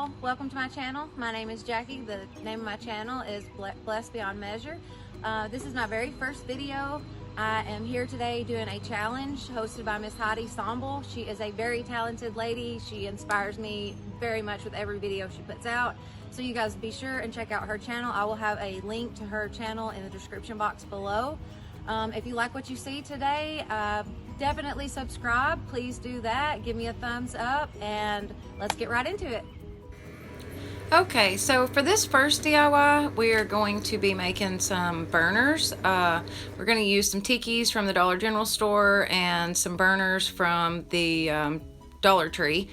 y'all, welcome to my channel. My name is Jackie. The name of my channel is Blessed Beyond Measure. This is my very first video. I am here today doing a challenge hosted by Miss Heidi Sonboul. She is a very talented lady. She inspires me very much with every video she puts out. So you guys be sure and check out her channel. I will have a link to her channel in the description box below. If you like what you see today, definitely subscribe. Please do that. Give me a thumbs up and let's get right into it. Okay, so for this first DIY, we are going to be making some burners. We're going to use some Tikis from the Dollar General store and some burners from the Dollar Tree.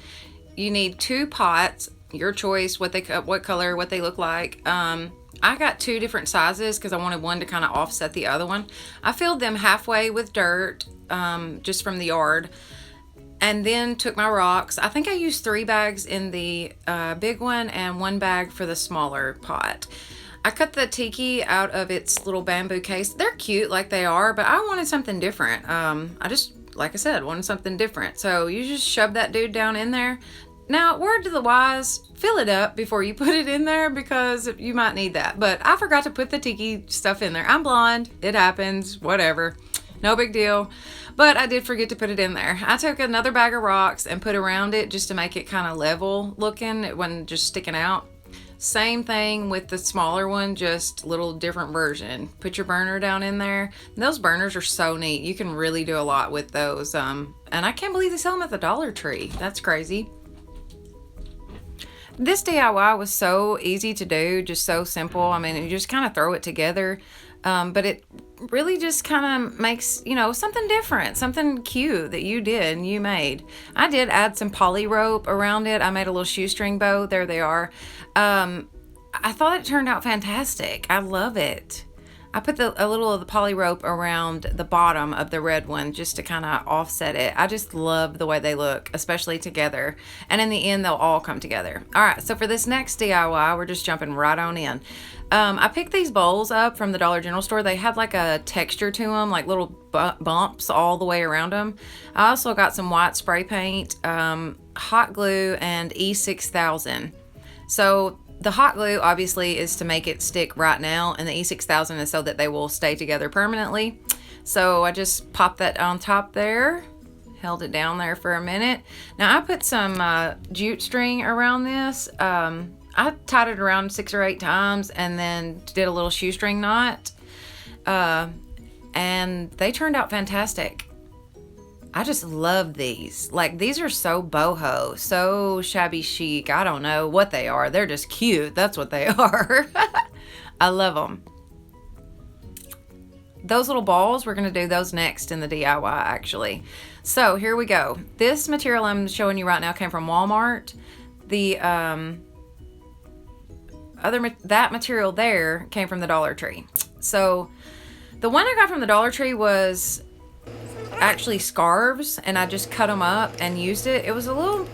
You need 2 pots, your choice, what color, what they look like. I got 2 different sizes because I wanted one to kind of offset the other one. I filled them halfway with dirt, just from the yard, and then took my rocks. I think I used 3 bags in the big one and 1 bag for the smaller pot. I cut the Tiki out of its little bamboo case. They're cute like they are, but I wanted something different. I just, like I said, wanted something different. So you just shove that dude down in there. Now, word to the wise, fill it up before you put it in there because you might need that. But I forgot to put the Tiki stuff in there. I'm blonde. It happens. Whatever. No big deal. But I did forget to put it in there. I took another bag of rocks and put around it just to make it kind of level looking. It wasn't just sticking out. Same thing with the smaller one, just a little different version. Put your burner down in there. Those burners are so neat. You can really do a lot with those. And I can't believe they sell them at the Dollar Tree. That's crazy. This DIY was so easy to do, just so simple. I mean, you just kind of throw it together, but it really just kind of makes, you know, something different, something cute that you did and you made. I did add some poly rope around it. I made a little shoestring bow. There they are. I thought it turned out fantastic. I love it. I put a little of the poly rope around the bottom of the red one just to kind of offset it. I just love the way they look, especially together. And in the end, they'll all come together. All right, so for this next DIY, we're just jumping right on in. I picked these bowls up from the Dollar General store. They had like a texture to them, like little bumps all the way around them. I also got some white spray paint, hot glue, and E6000. So the hot glue obviously is to make it stick right now, and the E6000 is so that they will stay together permanently. So I just popped that on top there, held it down there for a minute. Now I put some jute string around this. I tied it around 6 or 8 times and then did a little shoestring knot, and they turned out fantastic. I just love these. Like, these are so boho, so shabby chic. I don't know what they are. They're just cute. That's what they are. I love them. Those little balls, we're going to do those next in the DIY, actually. So here we go. This material I'm showing you right now came from Walmart. The that material there came from the Dollar Tree. So the one I got from the Dollar Tree was actually scarves, and I just cut them up and used it. It was a little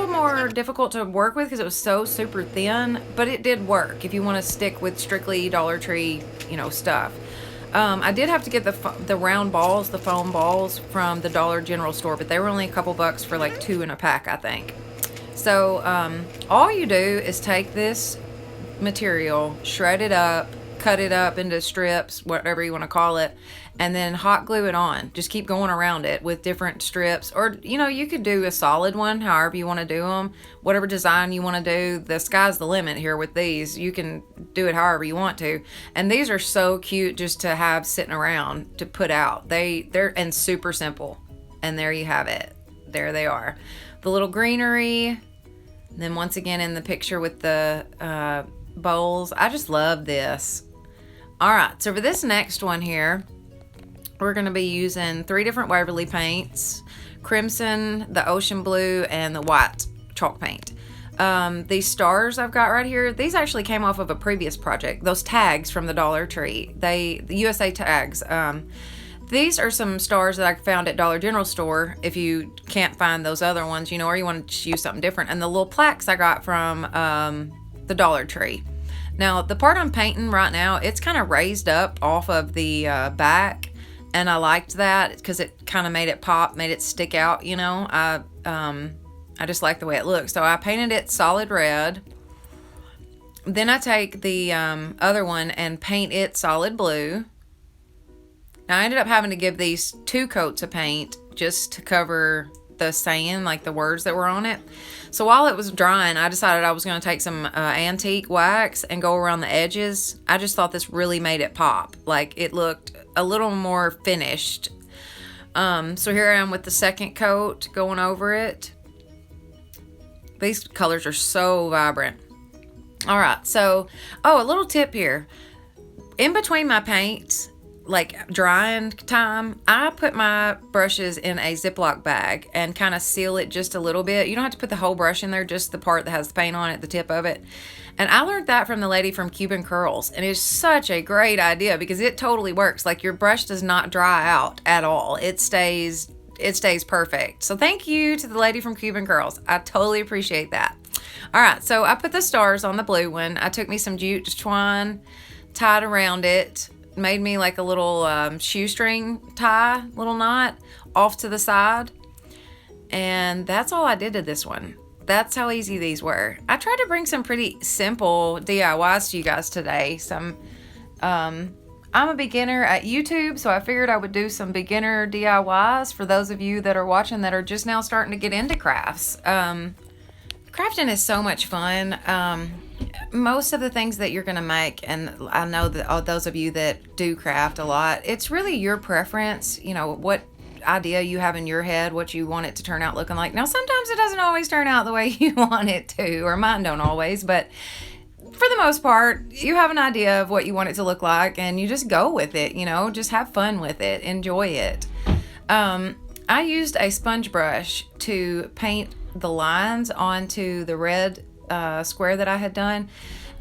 more difficult to work with because it was so super thin, but it did work if you want to stick with strictly Dollar Tree, you know, stuff. I did have to get the round balls, the foam balls from the Dollar General store, but they were only a couple bucks for like 2 in a pack, I think. So all you do is take this material, shred it up, cut it up into strips, whatever you want to call it, and then hot glue it on. Just keep going around it with different strips, or, you know, you could do a solid one, however you want to do them, whatever design you want to do. The sky's the limit here with these. You can do it however you want to. And these are so cute just to have sitting around to put out. They're and super simple. And there you have it. There they are. The little greenery. And then once again in the picture with the bowls. I just love this. All right, so for this next one here, we're going to be using 3 different Waverly paints: crimson, the ocean blue, and the white chalk paint. These stars I've got right here, these actually came off of a previous project. Those tags from the Dollar Tree, the USA tags. These are some stars that I found at Dollar General store if you can't find those other ones, you know, or you want to use something different. And the little plaques I got from the Dollar Tree. Now, the part I'm painting right now, it's kind of raised up off of the back, and I liked that because it kind of made it pop, made it stick out, you know. I just like the way it looks. So I painted it solid red. Then I take the other one and paint it solid blue. Now I ended up having to give these 2 coats of paint just to cover the saying, like the words that were on it. So while it was drying, I decided I was going to take some antique wax and go around the edges. I just thought this really made it pop. Like it looked a little more finished. So here I am with the second coat going over it. These colors are so vibrant. All right, so, a little tip here. In between my paints, like drying time, I put my brushes in a Ziploc bag and kind of seal it just a little bit. You don't have to put the whole brush in there, just the part that has the paint on it, the tip of it. And I learned that from the lady from Cuban Curls, and it's such a great idea because it totally works. Like your brush does not dry out at all. It stays perfect. So thank you to the lady from Cuban Curls. I totally appreciate that. All right, so I put the stars on the blue one. I took me some jute twine, tied around it, made me like a little shoestring tie, little knot off to the side. And that's all I did to this one. That's how easy these were. I tried to bring some pretty simple DIYs to you guys today. I'm a beginner at YouTube, so I figured I would do some beginner DIYs for those of you that are watching that are just now starting to get into crafts. Crafting is so much fun. Most of the things that you're going to make, and I know that all those of you that do craft a lot, it's really your preference, you know, what idea you have in your head, what you want it to turn out looking like. Now, sometimes it doesn't always turn out the way you want it to, or mine don't always, but for the most part, you have an idea of what you want it to look like, and you just go with it, you know, just have fun with it, enjoy it. I used a sponge brush to paint the lines onto the red square that I had done,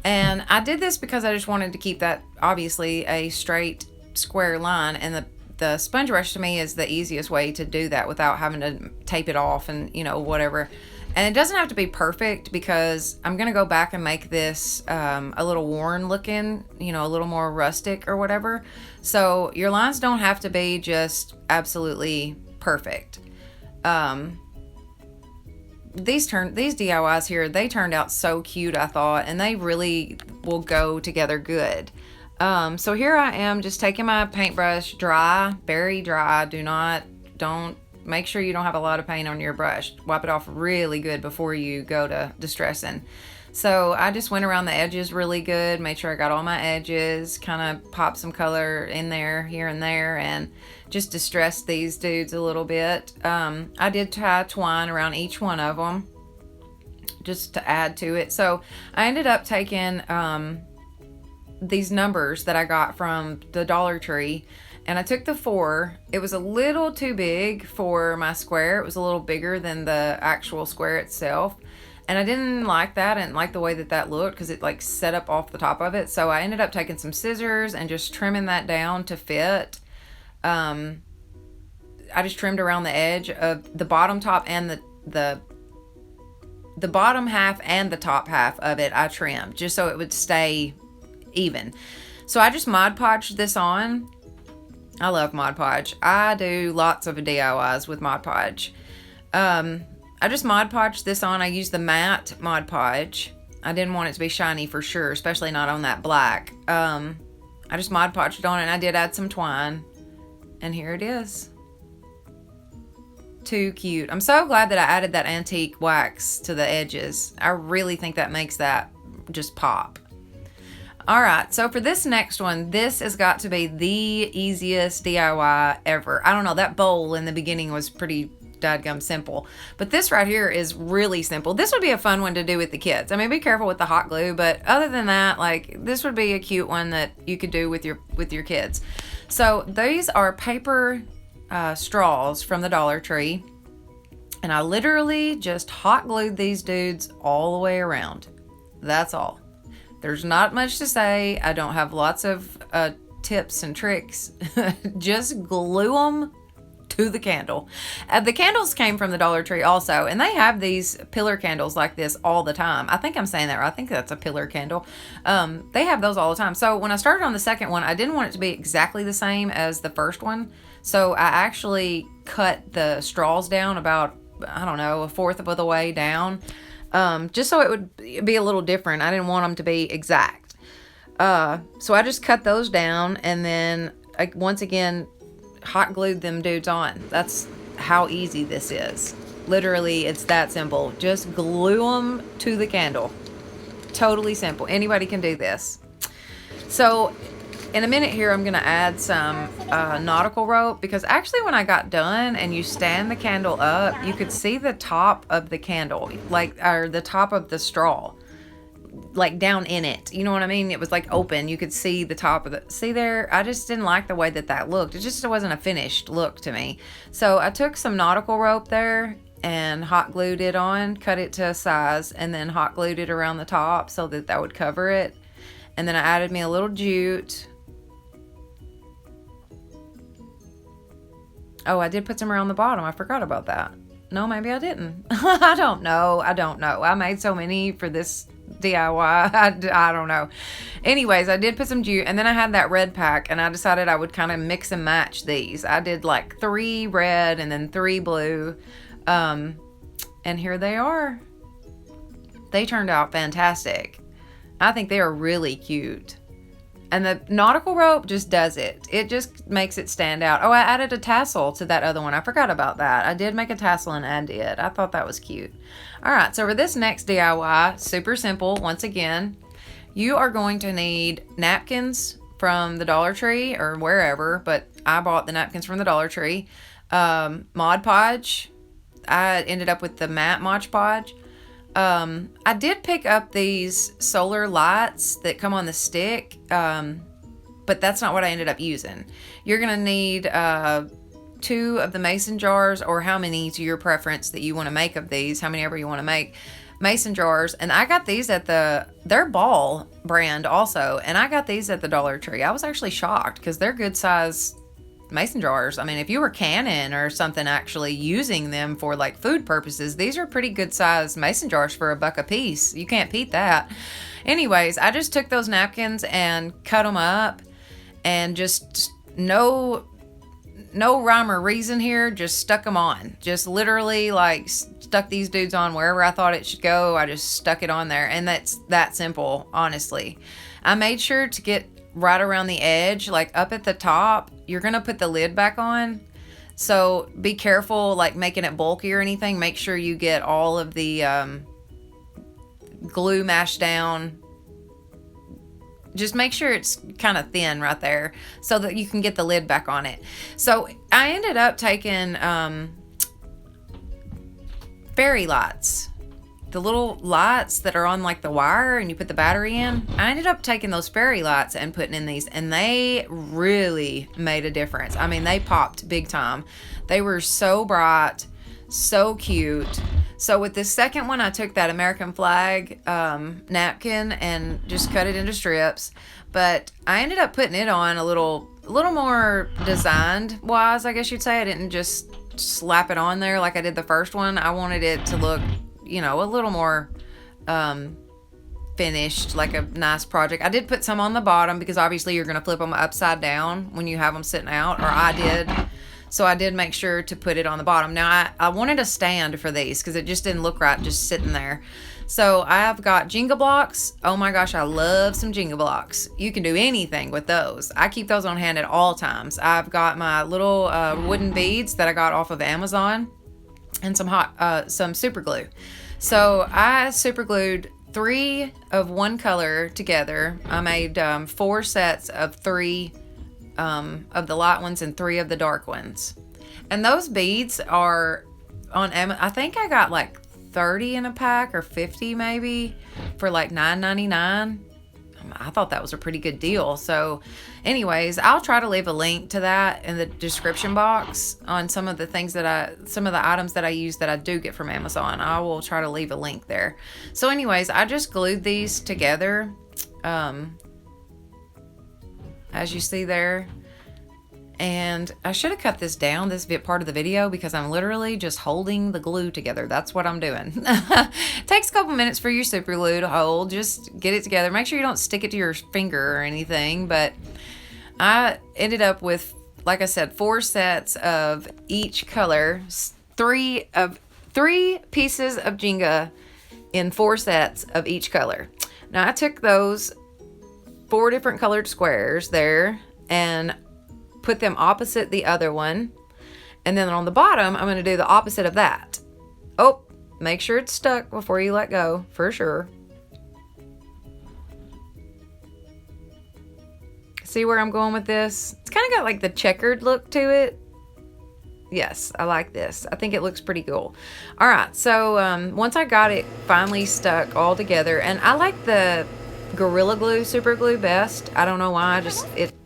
and I did this because I just wanted to keep that obviously a straight square line, and the sponge brush to me is the easiest way to do that without having to tape it off and, you know, whatever. And it doesn't have to be perfect because I'm going to go back and make this a little worn looking, you know, a little more rustic or whatever. So your lines don't have to be just absolutely perfect. These DIYs here, they turned out so cute, I thought, and they really will go together good. So here I am just taking my paintbrush dry, very dry. Don't make sure you don't have a lot of paint on your brush. Wipe it off really good before you go to distressing. So I just went around the edges really good, made sure I got all my edges, kind of popped some color in there, here and there, and just distressed these dudes a little bit. I did tie twine around each one of them just to add to it. So I ended up taking these numbers that I got from the Dollar Tree, and I took the 4. It was a little too big for my square. It was a little bigger than the actual square itself. And I didn't like that. I didn't like the way that looked because it like set up off the top of it. So I ended up taking some scissors and just trimming that down to fit. I just trimmed around the edge of the bottom top and the bottom half and the top half of it. I trimmed just so it would stay even. So I just Mod Podged this on. I love Mod Podge. I do lots of DIYs with Mod Podge. I just Mod Podged this on. I used the matte Mod Podge. I didn't want it to be shiny for sure, especially not on that black. I just Mod Podged it on, and I did add some twine. And here it is. Too cute. I'm so glad that I added that antique wax to the edges. I really think that makes that just pop. All right, so for this next one, this has got to be the easiest DIY ever. I don't know, that bowl in the beginning was pretty dadgum simple, but this right here is really simple. This would be a fun one to do with the kids. I mean, be careful with the hot glue, but other than that, like, this would be a cute one that you could do with your kids. So these are paper straws from the Dollar Tree, and I literally just hot glued these dudes all the way around. That's all. There's not much to say. I don't have lots of tips and tricks. Just glue them to the candle. The candles came from the Dollar Tree also, and they have these pillar candles like this all the time. I think I'm saying that right. I think that's a pillar candle. They have those all the time. So when I started on the second one, I didn't want it to be exactly the same as the first one. So I actually cut the straws down about I don't know, a fourth of the way down, just so it would be a little different. I didn't want them to be exact. So I just cut those down, and then once again, hot glued them dudes on. That's how easy this is. Literally, it's that simple. Just glue them to the candle. Totally simple. Anybody can do this. So in a minute here, I'm going to add some nautical rope, because actually when I got done and you stand the candle up, you could see the top of the candle, or the top of the straw, like down in it. You know what I mean? It was like open. You could see the top of see there? I just didn't like the way that looked. It just wasn't a finished look to me. So I took some nautical rope there and hot glued it on, cut it to a size, and then hot glued it around the top so that would cover it. And then I added me a little jute. Oh, I did put some around the bottom. I forgot about that. No, maybe I didn't. I don't know. I made so many for this DIY. I don't know. Anyways, I did put some jute, and then I had that red pack, and I decided I would kind of mix and match these. I did like 3 red and then 3 blue. And here they are. They turned out fantastic. I think they are really cute. And the nautical rope just does it. It just makes it stand out. Oh, I added a tassel to that other one. I forgot about that. I did make a tassel and add it. I thought that was cute. All right, so for this next DIY, super simple. Once again, you are going to need napkins from the Dollar Tree or wherever, but I bought the napkins from the Dollar Tree. Mod Podge. I ended up with the matte Mod Podge. I did pick up these solar lights that come on the stick, but that's not what I ended up using. You're going to need 2 of the mason jars, or how many to your preference that you want to make of these, how many ever you want to make mason jars. And I got these at their Ball brand also, and I got these at the Dollar Tree. I was actually shocked because they're good size mason jars. I mean, if you were canning or something, actually using them for like food purposes, these are pretty good size mason jars for $1 a piece. You can't beat that. Anyways, I just took those napkins and cut them up, and just no rhyme or reason here, just stuck them on. Just literally like stuck these dudes on wherever I thought it should go. I just stuck it on there, and that's that simple, honestly. I made sure to get right around the edge, like up at the top. You're gonna put the lid back on, so be careful like making it bulky or anything. Make sure you get all of the glue mashed down. Just make sure it's kind of thin right there so that you can get the lid back on it. So I ended up taking fairy lights, the little lights that are on like the wire and you put the battery in. I ended up taking those fairy lights and putting in these, and they really made a difference. I mean, they popped big time. They were so bright, so cute. So with this second one, I took that American flag napkin and just cut it into strips. But I ended up putting it on a little more designed wise, I guess you'd say. I didn't just slap it on there like I did the first one. I wanted it to look, a little more finished, like a nice project. I did put some on the bottom because obviously you're going to flip them upside down when you have them sitting out, or I did. So I did make sure to put it on the bottom. Now I wanted a stand for these because it just didn't look right just sitting there. So I've got Jenga blocks. Oh my gosh, I love some Jenga blocks. You can do anything with those. I keep those on hand at all times. I've got my little wooden beads that I got off of Amazon, and some super glue. So I super glued 3 of one color together. I made 4 sets of 3 of the light ones and 3 of the dark ones. And those beads are on Amazon. I think I got like 30 in a pack, or 50 maybe, for like $9.99. I thought that was a pretty good deal. So anyways, I'll try to leave a link to that in the description box on some of the items that I use that I do get from Amazon. I will try to leave a link there. So anyways, I just glued these together, as you see there. And I should have cut this down, this part of the video, because I'm literally just holding the glue together. That's what I'm doing. It takes a couple minutes for your super glue to hold. Just get it together. Make sure you don't stick it to your finger or anything. But I ended up with, like I said, 4 sets of each color, 3 3 pieces of Jenga in 4 sets of each color. Now I took those 4 different colored squares there and put them opposite the other one. And then on the bottom, I'm going to do the opposite of that. Oh, make sure it's stuck before you let go, for sure. See where I'm going with this? It's kind of got like the checkered look to it. Yes, I like this. I think it looks pretty cool. All right, so once I got it finally stuck all together, and I like the Gorilla Glue super glue best. I don't know why.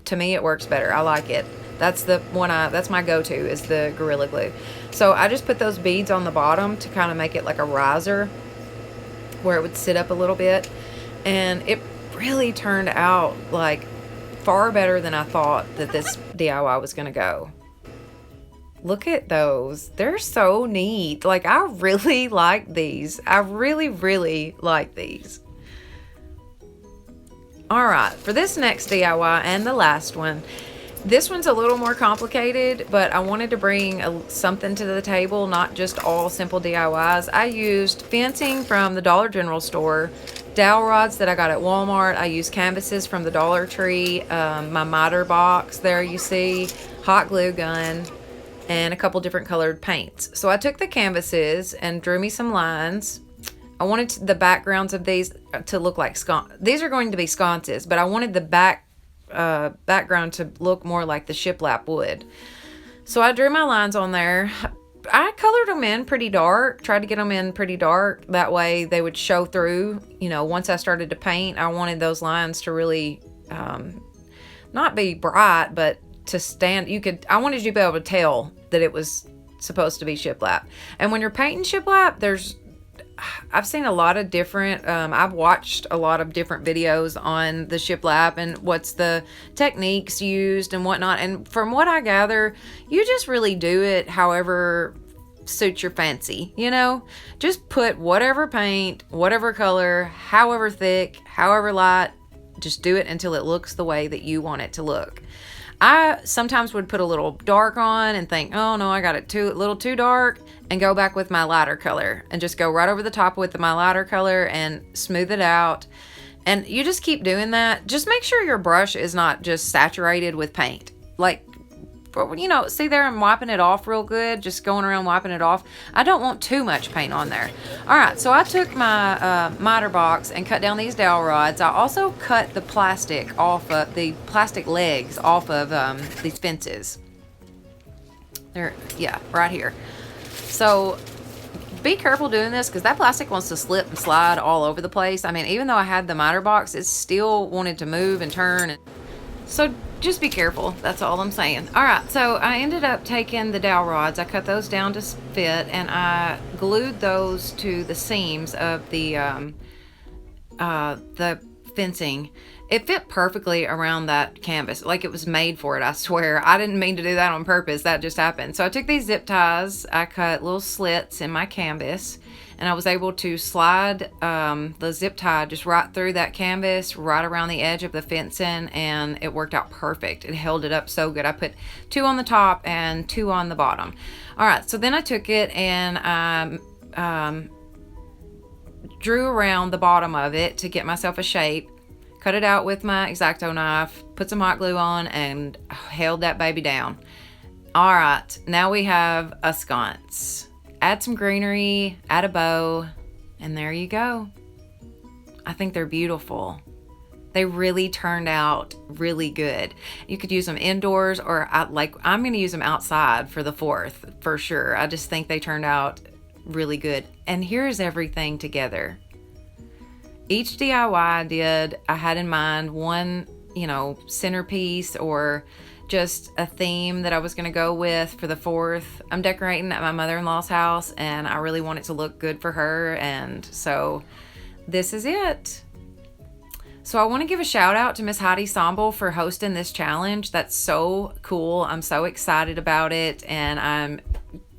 To me it works better. I like it. That's the one that's my go-to, is the Gorilla Glue. So I just put those beads on the bottom to kind of make it like a riser where it would sit up a little bit, and it really turned out like far better than I thought that this DIY was gonna go. Look at those. They're so neat. Like, I really like these. I really, really like these. All right, for this next DIY and the last one, this one's a little more complicated, but I wanted to bring something to the table, not just all simple DIYs. I used fencing from the Dollar General store, dowel rods that I got at Walmart. I used canvases from the Dollar Tree, my miter box there you see, hot glue gun, and a couple different colored paints. So I took the canvases and drew me some lines. I wanted the backgrounds of these to look like sconces. These are going to be sconces, but I wanted the background to look more like the shiplap would. So I drew my lines on there. I colored them in pretty dark, tried to get them in pretty dark. That way they would show through. You know, once I started to paint, I wanted those lines to really not be bright, but to stand. I wanted you to be able to tell that it was supposed to be shiplap. And when you're painting shiplap, I've seen a lot of different, I've watched a lot of different videos on the shiplap and what's the techniques used and whatnot. And from what I gather, you just really do it however suits your fancy, you know? Just put whatever paint, whatever color, however thick, however light, just do it until it looks the way that you want it to look. I sometimes would put a little dark on and think, oh no, I got it a little too dark, and go back with my lighter color and just go right over the top with my lighter color and smooth it out. And you just keep doing that. Just make sure your brush is not just saturated with paint. Like, you know, see there, I'm wiping it off real good, just going around wiping it off. I don't want too much paint on there. All right, so I took my miter box and cut down these dowel rods. I also cut the plastic off of the plastic legs off of these fences. There, yeah, right here. So be careful doing this, because that plastic wants to slip and slide all over the place. I mean, even though I had the miter box, it still wanted to move and turn. So just be careful. That's all I'm saying. All right, so I ended up taking the dowel rods. I cut those down to fit, and I glued those to the seams of the fencing. It fit perfectly around that canvas. Like it was made for it, I swear. I didn't mean to do that on purpose. That just happened. So I took these zip ties. I cut little slits in my canvas, and I was able to slide the zip tie just right through that canvas, right around the edge of the fencing, and it worked out perfect. It held it up so good. I put 2 on the top and 2 on the bottom. All right, so then I took it and I drew around the bottom of it to get myself a shape, cut it out with my X-Acto knife, put some hot glue on, and held that baby down. All right, now we have a sconce. Add some greenery, add a bow, and there you go. I think they're beautiful. They really turned out really good. You could use them indoors, or I'm going to use them outside for the 4th for sure. I just think they turned out really good. And here's everything together. Each DIY I did, I had in mind one, centerpiece or just a theme that I was going to go with for the 4th. I'm decorating at my mother-in-law's house, and I really want it to look good for her, and so this is it. So I want to give a shout out to Miss Heidi Sonboul for hosting this challenge. That's so cool. I'm so excited about it, and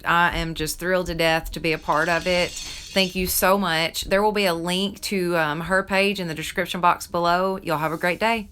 I am just thrilled to death to be a part of it. Thank you so much. There will be a link to her page in the description box below. Y'all have a great day.